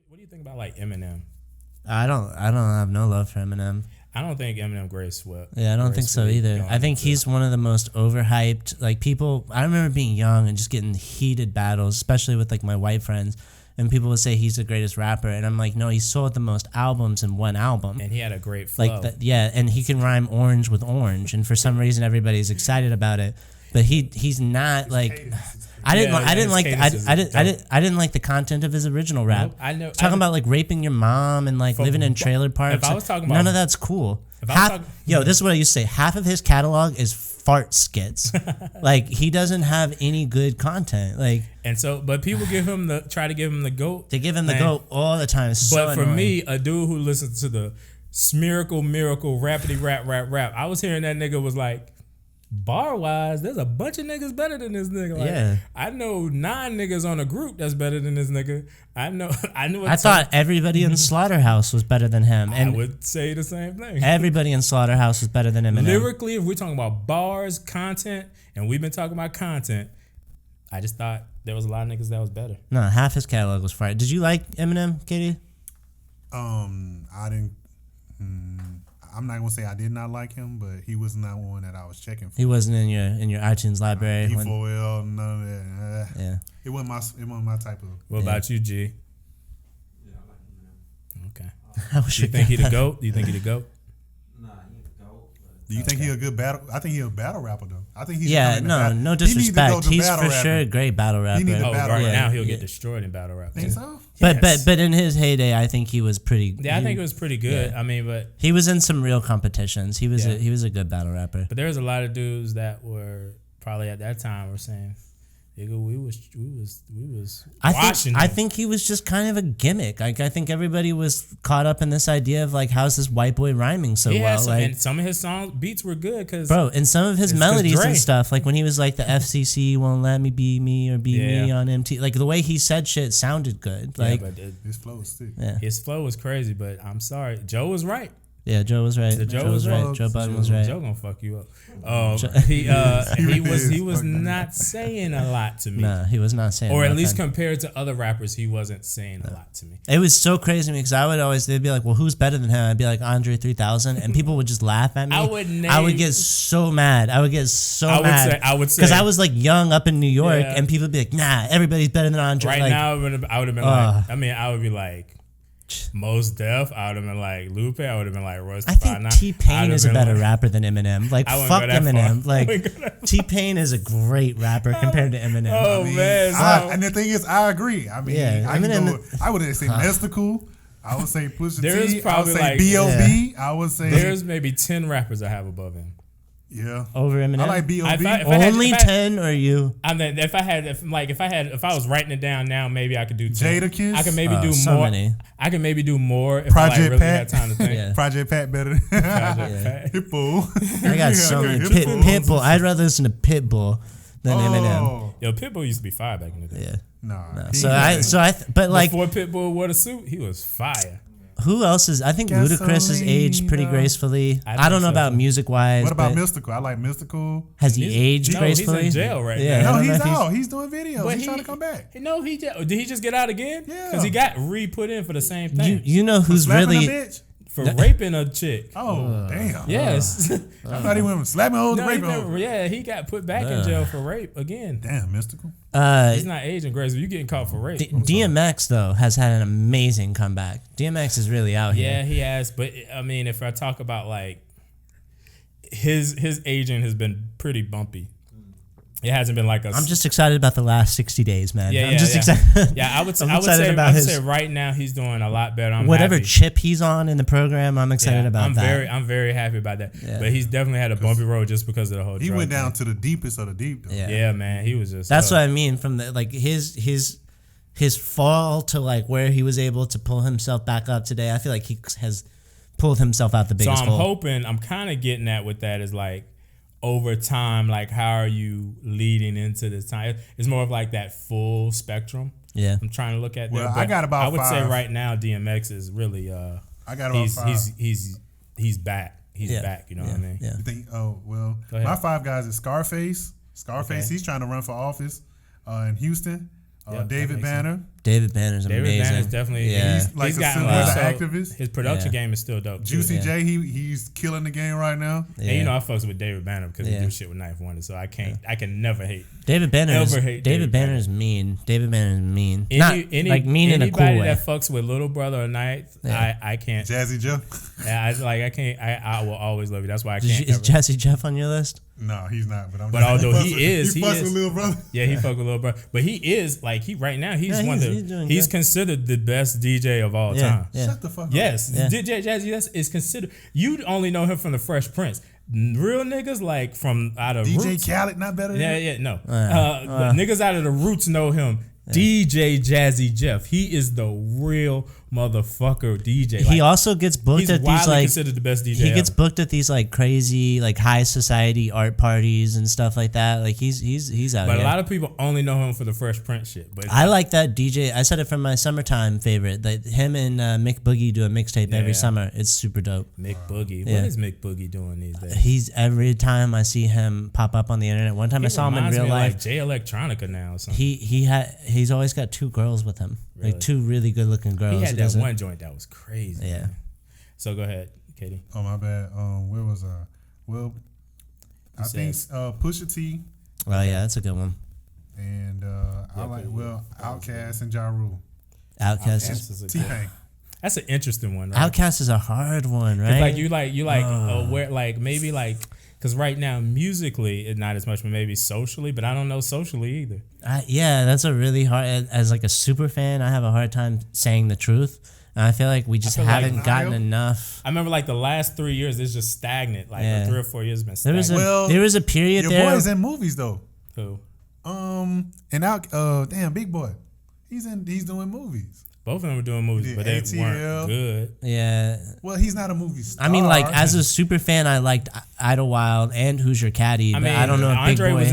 What do you think about like Eminem? I don't have no love for Eminem. I don't think Eminem gracefully. Yeah, I don't think so either. I think he's one of the most overhyped. Like people, I remember being young and just getting heated battles, especially with like my white friends, and people would say he's the greatest rapper, and I'm like, no, he sold the most albums in one album, and he had a great flow. Like yeah, and he can rhyme orange with orange, and for some reason everybody's excited about it, but he's not like. I didn't like the content of his original rap. Nope, I know talking about like raping your mom and like living in trailer parks. If I was talking about, none of that's cool. This is what I used to say. Half of his catalog is fart skits. Like he doesn't have any good content. Like but people try to give him the GOAT. They give him the GOAT all the time. It's but so for me, a dude who listens to the miracle rapidy rap, I was hearing that nigga was like. Bar wise, there's a bunch of niggas better than this nigga. Like, yeah, I know 9 niggas on a group that's better than this nigga. I thought everybody in Slaughterhouse was better than him. And I would say the same thing. Everybody in Slaughterhouse was better than Eminem. Lyrically, if we're talking about bars, content, and we've been talking about content, I just thought there was a lot of niggas that was better. No, half his catalog was fire. Did you like Eminem, Katie? I didn't. I'm not gonna say I did not like him, but he was not one that I was checking for. He wasn't in your iTunes library. E4L, none of that. Yeah, it wasn't my type of. What about you, G? Yeah, I like Eminem. Okay. You think he the GOAT? You think he the GOAT? Nah, he the GOAT. Do you think he a good battle? I think he a battle rapper though. I think he's no disrespect. He's for sure a great battle rapper. Now he'll get destroyed in battle rap. Think so? But in his heyday, I think he was pretty. Yeah, I think it was pretty good. Yeah. I mean, but he was in some real competitions. He was a good battle rapper. But there was a lot of dudes that were probably at that time were saying, "Nigga, we was watching." I think he was just kind of a gimmick. Like I think everybody was caught up in this idea of like, how's this white boy rhyming so well? And some of his beats were good because and some of his melodies and stuff, like when he was like the FCC won't let me be me or be me on MT, like the way he said shit sounded good. Like but his flow was sick. Yeah, his flow was crazy. But I'm sorry, Joe was right. Yeah, Joe was right. Joe was right. Joe Budden was right. Joe gonna fuck you up. He was not saying a lot to me. Nah, he was not saying. Or at least compared to other rappers, he wasn't saying a lot to me. It was so crazy to me because they'd be like, "Well, who's better than him?" I'd be like Andre 3000, and people would just laugh at me. I would get so mad. I would say because I was like young up in New York, and people would be like, "Nah, everybody's better than Andre." Right now, I would have been like, I would be like. Most Def, I would have been like Lupe. I would have been like Rusty. I think T-Pain is a better rapper than Eminem. Like fuck Eminem. Like T-Pain is a great rapper compared to Eminem. Oh man! And the thing is, I agree. I mean, I would say Mystical. I would say Pusha T. I would say B.O.B. I would say there's maybe 10 rappers I have above him. Yeah, over Eminem. I like B.O.B. Only 10 or you? I mean, if I was writing it down now, maybe I could do 10. Jadakiss. I could maybe do so more. Many. I could maybe do more if Project I really Pat. had time to think. Project Pat better. Pat. Pitbull. I got so many. Pitbull. I'd rather listen to Pitbull than Eminem. Yo, Pitbull used to be fire back in the day. Yeah. Nah. But like before Pitbull wore the suit, he was fire. Who else is? I think Ludacris has aged pretty gracefully. I don't know about music wise. What about Mystical? I like Mystical. Has he aged gracefully? He's in jail right now. No, he's out. He's doing videos. He's trying to come back. No, did he just get out again? Yeah, because he got re-put in for the same thing. You know who's really for raping a chick. Oh damn! Yes, I thought he went from slapping hoes to raping hoes. Yeah, he got put back in jail for rape again. Damn, Mystical. He's not aging gracefully. You getting caught for rape. DMX though has had an amazing comeback. DMX is really out here. Yeah, he has. But I mean, if I talk about like his aging has been pretty bumpy. It hasn't been like I'm just excited about the last 60 days, man. Yeah, I'm just excited. Yeah, I would say right now he's doing a lot better. Whatever happy. chip he's on in the program, I'm excited about that. I'm very happy about that. Yeah. But he's definitely had a bumpy road just because of the whole. He went down to the deepest of the deep. Though. Yeah, man, he was just. That's what I mean. From the like his fall to like where he was able to pull himself back up today. I feel like he has pulled himself out the biggest hole. I'm kind of getting at with that is like. Over time, like how are you leading into this time? It's more of like that full spectrum. Yeah, I'm trying to look at. Well, that. I got about. I would say right now, DMX is really. I got about 5. He's back. He's back. You know what I mean? Yeah. You think? Oh well, my 5 guys is Scarface. Scarface. Okay. He's trying to run for office in Houston. David Banner. David Banner's amazing. David Banner's definitely he's like a activist. His production game is still dope. Juicy J, he's killing the game right now. And you know I fucks with David Banner because he do shit with Knife Wonder, so I can never hate. David Banner is mean. David Banner is mean. Like mean in a cool way. Anybody that fucks with Little Brother or Knife, I can't. Jazzy Jeff. I can't. I will always love you. That's why I can't. Is Jazzy Jeff on your list? No, he's not. But although he is, he fucks with Little Brother. Yeah, he fuck with Little Brother. But he is like right now. He's considered the best DJ of all time. Yeah. Shut the fuck up. Yes, DJ Jazzy is considered. You only know him from the Fresh Prince. Real niggas like from out of DJ Roots. Khaled not better than no. Niggas out of the Roots know him. DJ Jazzy Jeff. He is the real motherfucker DJ. He also gets booked at these like considered the best DJ. He gets booked at these like crazy like high society art parties and stuff like that. Like he's out But here. a lot of people only know him for the Fresh Prince shit. But I like that DJ. I said it from my summertime favorite. That him and Mick Boogie do a mixtape every summer. It's super dope. Mick Boogie. What is Mick Boogie doing these days? He's every time I see him pop up on the internet. One time I saw him in real life. Like Jay Electronica now or something. He's always got 2 girls with him. Really? Like 2 really good looking girls. He had that one joint that was crazy. Yeah. Man. So go ahead, Katie. Oh my bad. Where was I? Well, I think Pusha T. Oh yeah, that's a good one. And I like Outkast and Ja Rule. Outkast is T-Pain. That's an interesting one. Right? Outkast is a hard one, right? Like you where like maybe like. Because right now, musically, it's not as much, but maybe socially. But I don't know socially either. Yeah, that's a really hard. As like a super fan, I have a hard time saying the truth. And I feel like we just haven't gotten enough. I remember like the last 3 years, it's just stagnant. Like 3 or 4 years, it's been stagnant. There was a period your there. Your boy's in movies though. Who? And Big Boy. He's doing movies. Both of them were doing movies, but they weren't good. Yeah. Well, he's not a movie star. I mean, like, as a super fan, I liked Idlewild and Who's Your Caddy, but I don't know if Big Boy was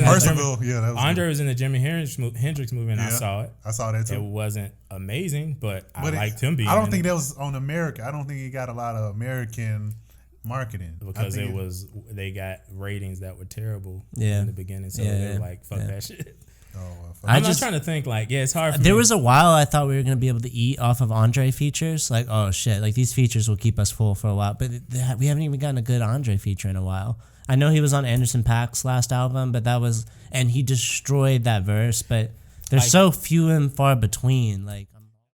Andre was in the Jimi Hendrix movie, and I saw it. I saw that too. It wasn't amazing, but I liked him being I don't think that was on America. I don't think he got a lot of American marketing. Because they got ratings that were terrible in the beginning, so they were like, fuck that shit. I'm not trying to think like, it's hard for me. There was a while I thought we were going to be able to eat off of Andre features. Like, oh shit, like these features will keep us full for a while. But we haven't even gotten a good Andre feature in a while. I know he was on Anderson .Paak's last album, but and he destroyed that verse. But they're so few and far between. Like,